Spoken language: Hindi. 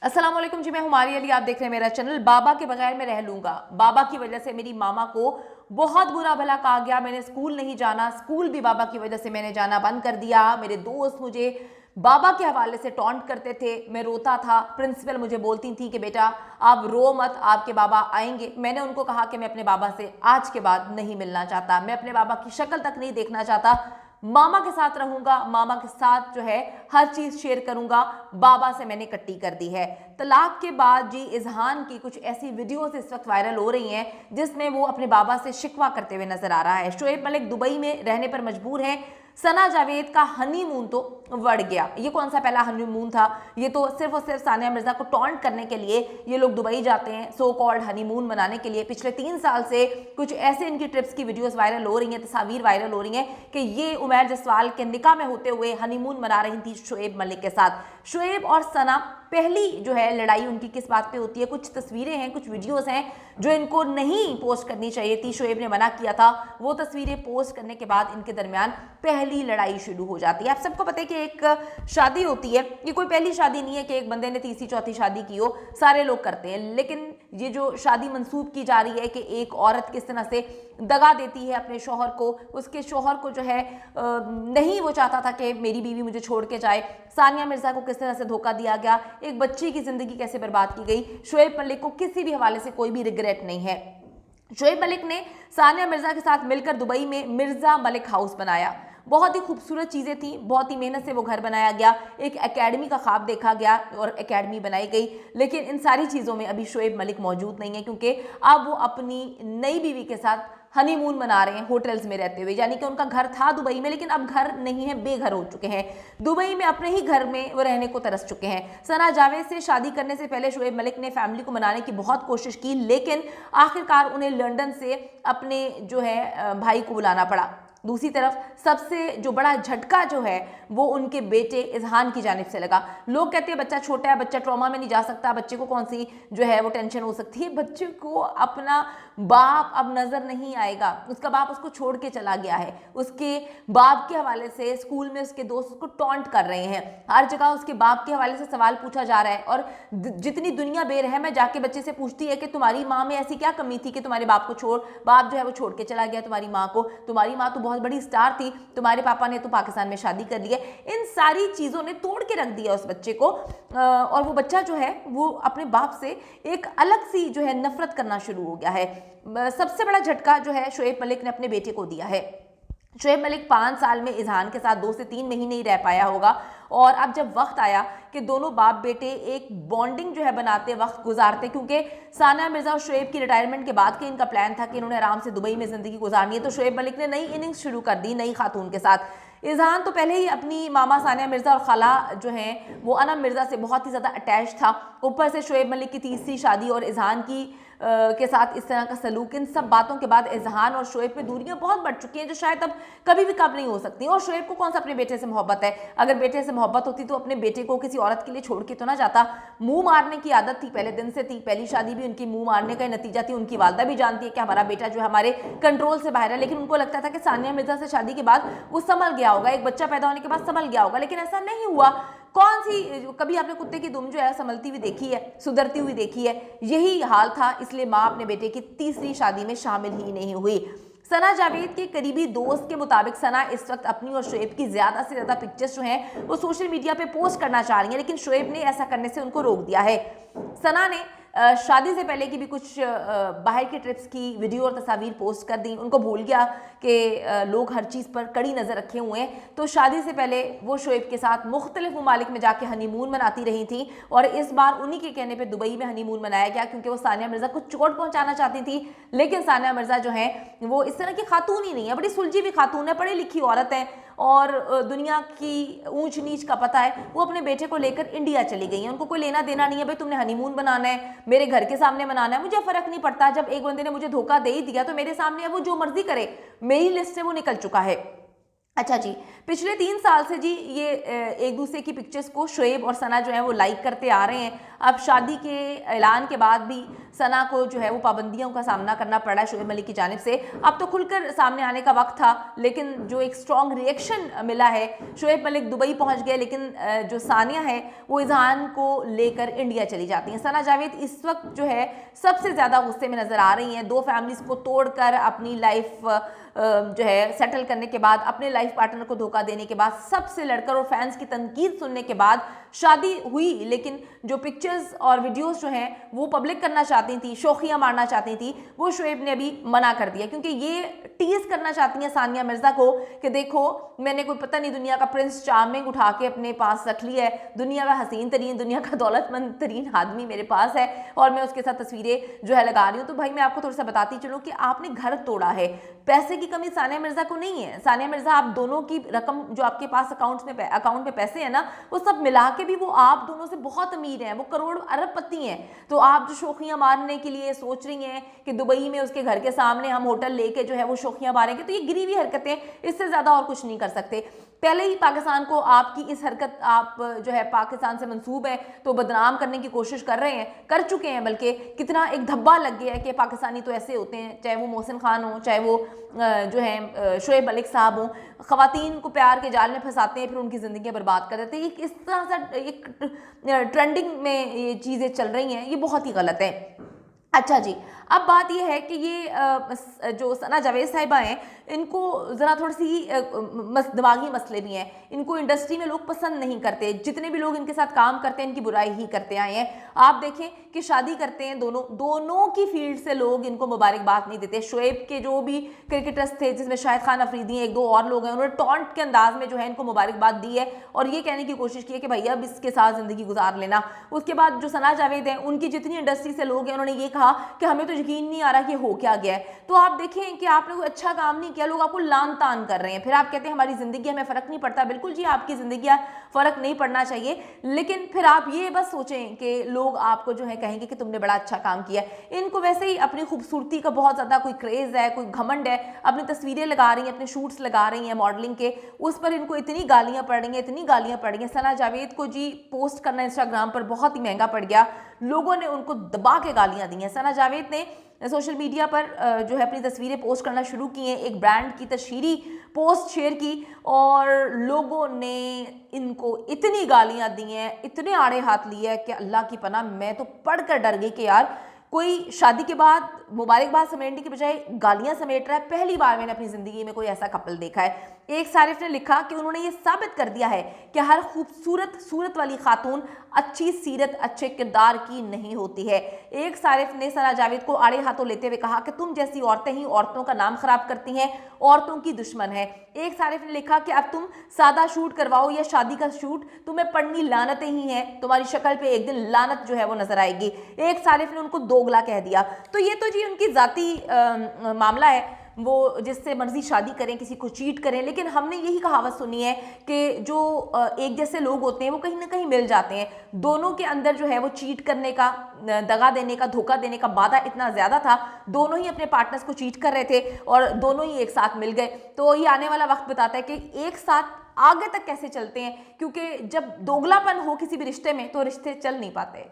अस्सलाम वालेकुम जी, मैं हुमारी अली। आप देख रहे हैं मेरा चैनल। बाबा के बगैर मैं रह लूंगा। बाबा की वजह से मेरी मामा को बहुत बुरा भला कहा गया। मैंने स्कूल नहीं जाना, स्कूल भी बाबा की वजह से मैंने जाना बंद कर दिया। मेरे दोस्त मुझे बाबा के हवाले से टॉन्ट करते थे, मैं रोता था। प्रिंसिपल मुझे बोलती थी कि बेटा आप रो मत, आपके बाबा आएंगे। मैंने उनको कहा कि मैं अपने बाबा से आज के बाद नहीं मिलना चाहता, मैं अपने बाबा की शक्ल तक नहीं देखना चाहता। मामा के साथ रहूंगा, मामा के साथ जो है हर चीज शेयर करूंगा। बाबा से मैंने कट्टी कर दी है। तलाक के बाद जी इजहान की कुछ ऐसी वीडियोस इस वक्त वायरल हो रही हैं जिसमें वो अपने बाबा से शिकवा करते हुए नजर आ रहा है। शोएब मलिक दुबई में रहने पर मजबूर है। सना जावेद का हनीमून तो बढ़ गया। ये कौन सा पहला हनीमून था? ये तो सिर्फ और सिर्फ सानिया मिर्जा को टॉन्ट करने के लिए ये लोग दुबई जाते हैं, सो कॉल्ड हनीमून मनाने के लिए। पिछले 3 साल से कुछ ऐसे इनकी ट्रिप्स की वीडियोस वायरल हो रही हैं, तस्वीर वायरल हो रही हैं कि ये उमैर जसवाल के निकाह में होते हुए हनीमून मना रही थी शोएब मलिक के साथ। शोएब और सना पहली जो है लड़ाई उनकी किस बात पे होती है? कुछ तस्वीरें हैं, कुछ वीडियोस हैं जो इनको नहीं पोस्ट करनी चाहिए थी, शोएब ने मना किया था। वो तस्वीरें पोस्ट करने के बाद इनके दरमियान पहली लड़ाई शुरू हो जाती है। आप सबको पता है कि एक शादी होती है, ये कोई पहली शादी नहीं है कि एक बंदे ने तीसरी चौथी शादी की हो, सारे लोग करते हैं। लेकिन ये जो शादी मंसूब की जा रही है कि एक औरत किस तरह से दगा देती है अपने शौहर को, उसके शौहर को जो है नहीं वो चाहता था कि मेरी बीवी मुझे छोड़ के जाए। सानिया मिर्जा को किस तरह से धोखा दिया गया, एक बच्ची की जिंदगी कैसे बर्बाद की गई। शोएब मलिक को किसी भी हवाले से कोई भी रिग्रेट नहीं है। शोएब मलिक ने सानिया मिर्जा के साथ मिलकर दुबई में मिर्जा मलिक हाउस बनाया। बहुत ही खूबसूरत चीज़ें थी, बहुत ही मेहनत से वो घर बनाया गया। एक एकेडमी का ख्वाब देखा गया और एकेडमी बनाई गई। लेकिन इन सारी चीज़ों में अभी शोएब मलिक मौजूद नहीं है, क्योंकि अब वो अपनी नई बीवी के साथ हनीमून मना रहे हैं होटल्स में रहते हुए। यानी कि उनका घर था दुबई में, लेकिन अब घर नहीं है, बेघर हो चुके हैं। दुबई में अपने ही घर में वो रहने को तरस चुके हैं। सना जावेद से शादी करने से पहले शोएब मलिक ने फैमिली को मनाने की बहुत कोशिश की, लेकिन आखिरकार उन्हें लंदन से अपने जो है भाई को बुलाना पड़ा। दूसरी तरफ सबसे जो बड़ा झटका जो है वो उनके बेटे इजहान की जानिब से लगा। लोग कहते हैं बच्चा छोटा है, बच्चा ट्रॉमा में नहीं जा सकता, बच्चे को कौन सी जो है वो टेंशन हो सकती है। बच्चे को अपना बाप अब नजर नहीं आएगा, उसका बाप उसको छोड़ के चला गया है। उसके बाप के हवाले से स्कूल में उसके दोस्त उसको टॉन्ट कर रहे हैं, हर जगह उसके बाप के हवाले से सवाल पूछा जा रहा है। और जितनी दुनिया बेरहम है जाके बच्चे से पूछती है कि तुम्हारी माँ में ऐसी क्या कमी थी कि तुम्हारे बाप को बाप जो है वो छोड़ के चला गया तुम्हारी माँ को, तुम्हारी माँ तो बहुत बड़ी स्टार थी, तुम्हारे पापा ने तो पाकिस्तान में शादी कर ली है। इन सारी चीजों ने तोड़ के रख दिया उस बच्चे को, और वो बच्चा जो है वो अपने बाप से एक अलग सी जो है नफरत करना शुरू हो गया है। सबसे बड़ा झटका जो है शोएब मलिक ने अपने बेटे को दिया है। शोएब मलिक 5 साल में इजहान के साथ 2 से 3 महीने ही रह पाया होगा, और अब जब वक्त आया कि दोनों बाप बेटे एक बॉन्डिंग जो है बनाते वक्त गुजारते, क्योंकि सानिया मिर्जा और शोएब की रिटायरमेंट के बाद के इनका प्लान था कि इन्होंने आराम से दुबई में जिंदगी गुजारनी है, तो शोएब मलिक ने नई इनिंग्स शुरू कर दी नई खातून के साथ। इजहान तो पहले ही अपनी मामा सानिया मिर्जा और खाला जो हैं वो अनम मिर्जा से बहुत ही ज़्यादा अटैच था। ऊपर से शोएब मलिक की तीसरी शादी और इजहान की के साथ इस तरह का सलूक, इन सब बातों के बाद इजहान और शोएब में दूरियां बहुत बढ़ चुकी हैं जो शायद अब कभी भी कम नहीं हो सकती। और शोएब को कौन सा अपने बेटे से मोहब्बत है? अगर बेटे से मोहब्बत होती तो अपने बेटे को किसी औरत के लिए छोड़ के तो ना जाता। मुंह मारने की आदत थी पहले दिन से थी, पहली शादी भी उनकी मुंह मारने का नतीजा थी। उनकी वालदा भी जानती है कि हमारा बेटा जो है हमारे कंट्रोल से बाहर है, लेकिन उनको लगता था कि सानिया मिर्जा से शादी के बाद वो संभल गया होगा, एक बच्चा पैदा होने के बाद संभल गया होगा, लेकिन ऐसा नहीं हुआ। कौन सी कभी आपने कुत्ते की दुम जो है संभलती हुई देखी है, सुधरती हुई देखी है? यही हाल था, इसलिए माँ अपने बेटे की तीसरी शादी में शामिल ही नहीं हुई। सना जावेद के करीबी दोस्त के मुताबिक सना इस वक्त अपनी और शोएब की ज्यादा से ज्यादा पिक्चर्स जो हैं वो सोशल मीडिया पे पोस्ट करना चाह रही हैं, लेकिन शोएब ने ऐसा करने से उनको रोक दिया है। सना ने शादी से पहले की भी कुछ बाहर की ट्रिप्स की वीडियो और तस्वीर पोस्ट कर दी। उनको भूल गया कि लोग हर चीज़ पर कड़ी नज़र रखे हुए हैं, तो शादी से पहले वो शोएब के साथ मुख्तलिफ ममालिक में जाके हनीमून मनाती रही थी, और इस बार उन्हीं के कहने पे दुबई में हनीमून मनाया गया, क्योंकि वो सानिया मिर्जा को चोट पहुंचाना चाहती थी। लेकिन सानिया मिर्जा जो है वो इस तरह की खातून ही नहीं है, बड़ी सुलझी हुई खातून है, पढ़ी लिखी औरत है, और दुनिया की ऊंच नीच का पता है। वो अपने बेटे को लेकर इंडिया चली गई हैं, उनको कोई लेना देना नहीं है। भाई तुमने हनीमून बनाना है, मेरे घर के सामने मनाना है, मुझे फर्क नहीं पड़ता। जब एक बंदे ने मुझे धोखा दे ही दिया तो मेरे सामने अब वो जो मर्जी करे, मेरी लिस्ट से वो निकल चुका है। अच्छा जी, पिछले 3 साल से जी ये एक दूसरे की पिक्चर्स को शोएब और सना जो है वो लाइक करते आ रहे हैं। अब शादी के ऐलान के बाद भी सना को जो है वो पाबंदियों का सामना करना पड़ा शोएब मलिक की जानिब से। अब तो खुलकर सामने आने का वक्त था, लेकिन जो एक स्ट्रॉन्ग रिएक्शन मिला है, शोएब मलिक दुबई पहुंच गए, लेकिन जो सानिया है वो इज़हान को लेकर इंडिया चली जाती हैं। सना जावेद इस वक्त जो है सबसे ज़्यादा गुस्से में नज़र आ रही हैं। 2 फैमिलीज़ को तोड़कर अपनी लाइफ जो है सेटल करने के बाद, अपने लाइफ पार्टनर को धोखा देने के बाद, सबसे लड़कर और फैंस की तनकीद सुनने के बाद शादी हुई, लेकिन जो पिक्चर्स और वीडियोस जो हैं वो पब्लिक करना चाहती थी, शोखियां मारना चाहती थी, वो शोएब ने अभी मना कर दिया, क्योंकि ये टीज करना चाहती हैं सानिया मिर्जा को कि देखो मैंने कोई पता नहीं दुनिया का प्रिंस चार्मिंग उठा के अपने पास रख लिया है, दुनिया का हसीन तरीन, दुनिया का दौलतमंद तरीन आदमी मेरे पास है और मैं उसके साथ तस्वीरें जो है लगा रही हूँ। तो भाई मैं आपको थोड़ा सा बताती चलूँ कि आपने घर तोड़ा है, पैसे की कमी सानिया मिर्जा को नहीं है। सानिया मिर्जा, आप दोनों की रकम जो आपके पास अकाउंट में पैसे हैं ना, वो सब मिला के भी वो आप दोनों से बहुत अमीर हैं, वो करोड़ अरबपति हैं। तो आप जो शोखियां मारने के लिए सोच रही हैं कि दुबई में उसके घर के सामने हम होटल लेके जो है वो शोखियां मारेंगे, तो ये गिरी हुई हरकतें, इससे ज्यादा और कुछ नहीं कर सकते। पहले ही पाकिस्तान को आपकी इस हरकत, आप जो है पाकिस्तान से मंसूब है तो बदनाम करने की कोशिश कर रहे हैं, कर चुके हैं, बल्कि कितना एक धब्बा लग गया है कि पाकिस्तानी तो ऐसे होते हैं, चाहे वो मोहसिन खान हो, चाहे वो जो है शोएब मलिक साहब हो, ख़वातीन को प्यार के जाल में फंसाते हैं, फिर उनकी ज़िंदगी बर्बाद कर देते हैं। इस तरह से एक ट्रेंडिंग में ये चीज़ें चल रही हैं, ये बहुत ही गलत है। अच्छा जी, अब बात यह है कि ये जो सना जावेद साहिबा हैं, इनको ज़रा थोड़ी सी दिमागी मसले भी हैं, इनको इंडस्ट्री में लोग पसंद नहीं करते, जितने भी लोग इनके साथ काम करते हैं इनकी बुराई ही करते आए हैं। आप देखें कि शादी करते हैं दोनों की फील्ड से लोग इनको मुबारकबाद नहीं देते। शोएब के जो भी क्रिकेटर्स थे, जिसमें शाहिद खान अफरीदी हैं, 1-2 और लोग हैं, उन्होंने टॉन्ट के अंदाज में जो है इनको मुबारकबाद दी है और ये कहने की कोशिश की है कि भैया अब इसके साथ ज़िंदगी गुजार लेना। उसके बाद जो सना जावेद हैं, उनकी जितनी इंडस्ट्री से लोग हैं, उन्होंने ये कहा कि हमें तो यकीन नहीं आ रहा कि हो क्या गया है। तो आप देखें कि आपने कोई अच्छा काम नहीं किया, लोग आपको लान तान कर रहे हैं, फिर आप कहते हैं हमारी ज़िंदगी हमें फ़र्क नहीं पड़ता। बिल्कुल जी, आपकी ज़िंदगी फ़र्क नहीं पड़ना चाहिए, लेकिन फिर आप ये बस सोचें कि लोग आपको जो है कहेंगे कि तुमने बड़ा अच्छा काम किया। इनको वैसे ही अपनी खूबसूरती का बहुत ज़्यादा कोई क्रेज़ है, कोई घमंड है, अपनी तस्वीरें लगा रही हैं, अपने शूट्स लगा रही हैं मॉडलिंग के, उस पर इनको इतनी गालियाँ पड़ रही हैं, इतनी गालियाँ पड़ रही हैं। सना जावेद को जी पोस्ट करना इंस्टाग्राम पर बहुत ही महंगा पड़ गया, लोगों ने उनको दबा के गालियाँ दी हैं। सना जावेद ने सोशल मीडिया पर जो है अपनी तस्वीरें पोस्ट करना शुरू की हैं, एक ब्रांड की तशहीरी पोस्ट शेयर की और लोगों ने इनको इतनी गालियां दी हैं, इतने आड़े हाथ लिए हैं कि अल्लाह की पनाह, मैं तो पढ़कर डर गई कि यार कोई शादी के बाद मुबारकबाद समेटने की बजाय गालियां समेट रहा है। पहली बार मैंने अपनी ज़िंदगी में कोई ऐसा कपल देखा है। एक सारिफ ने लिखा कि उन्होंने ये साबित कर दिया है कि हर खूबसूरत सूरत वाली खातून अच्छी सीरत, अच्छे किरदार की नहीं होती है। एक सारिफ ने सना जावेद को आड़े हाथों लेते हुए कहा कि तुम जैसी औरतें ही औरतों का नाम खराब करती हैं, औरतों की दुश्मन है। एक सारिफ ने लिखा कि अब तुम सादा शूट करवाओ या शादी का शूट, तुम्हें पड़नी लानतें ही हैं, तुम्हारी शक्ल पे एक दिन लानत जो है वो नजर आएगी। एक सारिफ ने उनको दोगला कह दिया। तो ये तो जी उनकी जाती मामला है, वो जिससे मर्जी शादी करें, किसी को चीट करें, लेकिन हमने यही कहावत सुनी है कि जो एक जैसे लोग होते हैं वो कहीं ना कहीं मिल जाते हैं। दोनों के अंदर जो है वो चीट करने का, दगा देने का, धोखा देने का मादा इतना ज़्यादा था, दोनों ही अपने पार्टनर्स को चीट कर रहे थे और दोनों ही एक साथ मिल गए। तो ये आने वाला वक्त बताता है कि एक साथ आगे तक कैसे चलते हैं, क्योंकि जब दोगलापन हो किसी भी रिश्ते में तो रिश्ते चल नहीं पाते।